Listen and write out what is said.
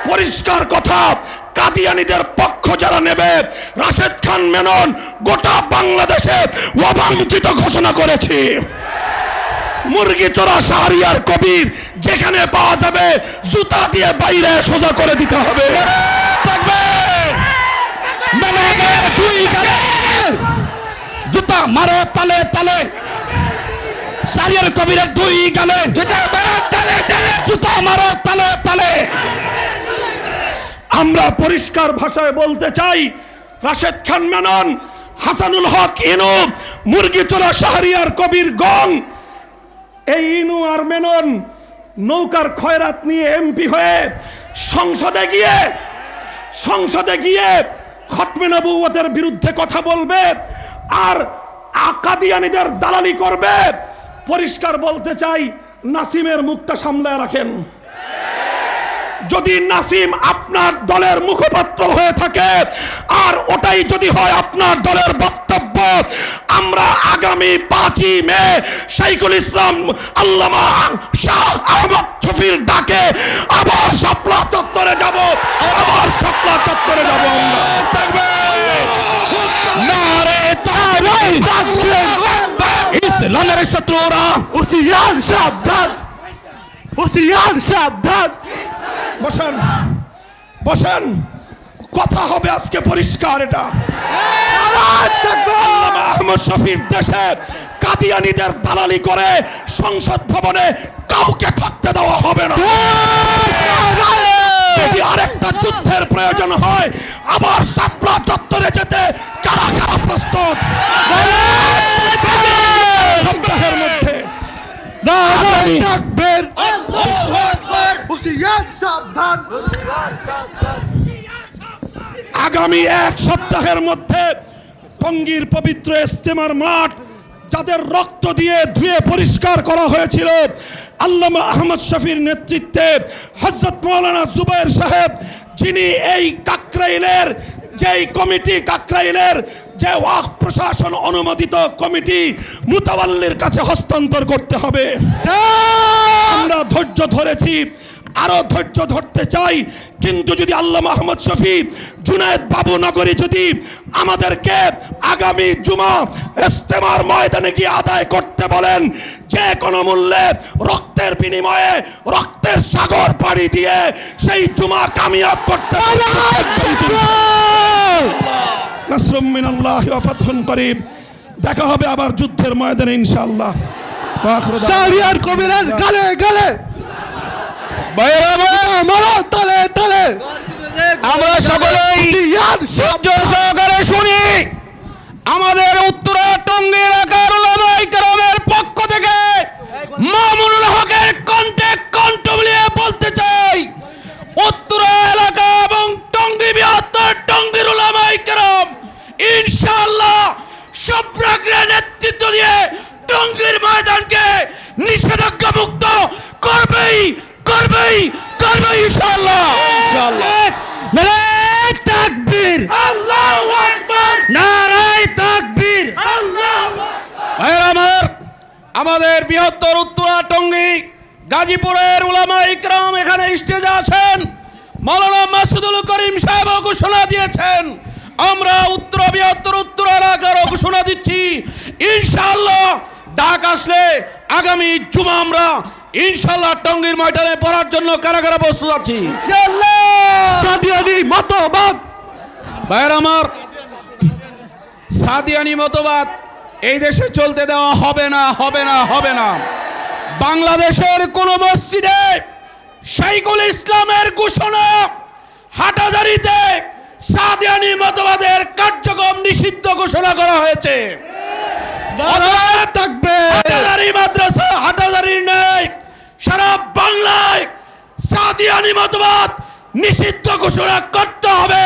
পরিষ্কার কথা, কাদিয়ানীদের পক্ষ যারা নেবে, রাশেদ খান মেনন গোটা বাংলাদেশে অবাঞ্ছিত ঘোষণা করেছে। মুরগি চোরা শাহরিয়ার কবির যেখানে পাওয়া যাবে জুতা দিয়ে বাইরে সোজা করে দিতে হবে। জুতা মারো তালে তালে, শাহরিয়ার কবিরের দুই গালে জুতা মারো তালে তালে। আমরা পরিষ্কার ভাষায় বলতে চাই, রাশেদ খান মেনন, হাসানুল হক ইনু, মুরগি চোরা শাহরিয়ার কবির গং, এই ইনু আর মেনন নৌকার খয়রাত নিয়ে এমপি হয়ে সংসদে গিয়ে খতমে নবুয়তের বিরুদ্ধে কথা বলবে আর কাদিয়ানীদের দালালি করবে। পরিষ্কার বলতে চাই, নাসিমের মুখটা সামলায় রাখেন। যদি নাসিম আপনার দলের মুখপাত্র হয়ে থাকে আর ওটাই যদি হয় আপনার দলের বক্তব্য, আমরা আগামী 5ই মে শাইখুল ইসলাম আল্লামা শাহ আহমদ শফির ডাকে আবার শাপলা চত্বরে যাব। নারে তাকবীর, ইসলামের শত্রুরা হুঁশিয়ার সাবধান, হুঁশিয়ার সাবধান। বসেন, কথা হবে আজকে পরিষ্কার। এটা আল্লামা আহমদ শফির দেশে কাদিয়ানীদের দালালি করে সংসদ ভবনে কাউকে থাকতে দেওয়া হবে না। যদি আরেকটা যুদ্ধের প্রয়োজন হয়, আবার শাপলা চত্বরে যেতে কারা কারা প্রস্তুত? সপ্তাহের মধ্যে আগামী 1 সপ্তাহের মধ্যে টঙ্গীর পবিত্র ইজতেমার মাঠ যাদের রক্ত দিয়ে ধুয়ে পরিষ্কার করা হয়েছিল, আল্লামা আহমদ শফির নেতৃত্বে হযরত মাওলানা জুবায়ের সাহেব, যিনি এই কাকরাইলের যেই কমিটি, কাকরাইলের যে ওয়াকফ প্রশাসন অনুমোদিত কমিটি, মুতাওয়াল্লির কাছে হস্তান্তর করতে হবে। আমরা ধৈর্য ধরেছি, আরো ধৈর্য ধরতে চাই, কিন্তু যদি আল্লামা আহমদ শফি, জুনায়েদ বাবু নগরী যদি আমাদেরকে আগামী জুমা ইজতেমার ময়দানে গিয়ে আদায় করতে বলেন, যে কোনো মূল্যে রক্তের বিনিময়ে, রক্তের সাগর পাড়ি দিয়ে সেই জুমা কামিয়াব করতে হবে। নাসরুম মিনাল্লাহি ওয়া ফাতহুন করিব। দেখা হবে আবার যুদ্ধের ময়দানে ইনশাআল্লাহ। শাহরিয়ার কবিরের গালে গালে, আমরা সকলেই ধৈর্য সহকারে শুনি। আমাদের উত্তরা টঙ্গী এলাকার উলামায়ে কেরামের পক্ষ থেকে মামুনুল হকের কণ্ঠে কণ্ঠ মিলিয়ে বলতে চাই, উত্তরা এলাকা এবং টঙ্গী বৃহত্তর টঙ্গীর উলামায়ে কেরাম ইনশাআল্লাহ সপ্রাগ্রে নেতৃত্ব দিয়ে টঙ্গীর ময়দানকে নিষেধাজ্ঞা মুক্ত করবেই ইনশাআল্লাহ। নারায়ে তাকবীর, আল্লাহু আকবার, নারায়ে তাকবীর, আল্লাহু আকবার। আমাদের বৃহত্তর উত্তরা টঙ্গী গাজীপুরের উলামায়ে ইকরাম এখানে স্টেজে আছেন। মাওলানা মাসুদুল করিম সাহেব ঘোষণা দিয়েছেন, আমরা বৃহত্তর উত্তরা এলাকার ঘোষণা দিচ্ছি, ইনশাআল্লাহ ডাক আসলে আগামী জুমা আমরা ইনশাআল্লাহ টঙ্গীর ময়দানে পড়ার জন্য কারা কারা প্রস্তুত আছি ইনশাআল্লাহ। সাদিয়ানি মতবাদ, ভাইয়ের আমার, সাদিয়ানি মতবাদ এই দেশে চলতে দেওয়া হবে না। বাংলাদেশের কোন মসজিদে শাইখুল ইসলামের ঘোষণা, হাটহাজারীতে সাদিয়ানি মতবাদের কার্যক্রম নিষিদ্ধ ঘোষণা করা হয়েছে। হাটহাজারী মাদ্রাসা, হাটহাজারী নেই, সারা বাংলায় সাদিয়ানি মতবাদ নিষিদ্ধ ঘোষণা করতে হবে।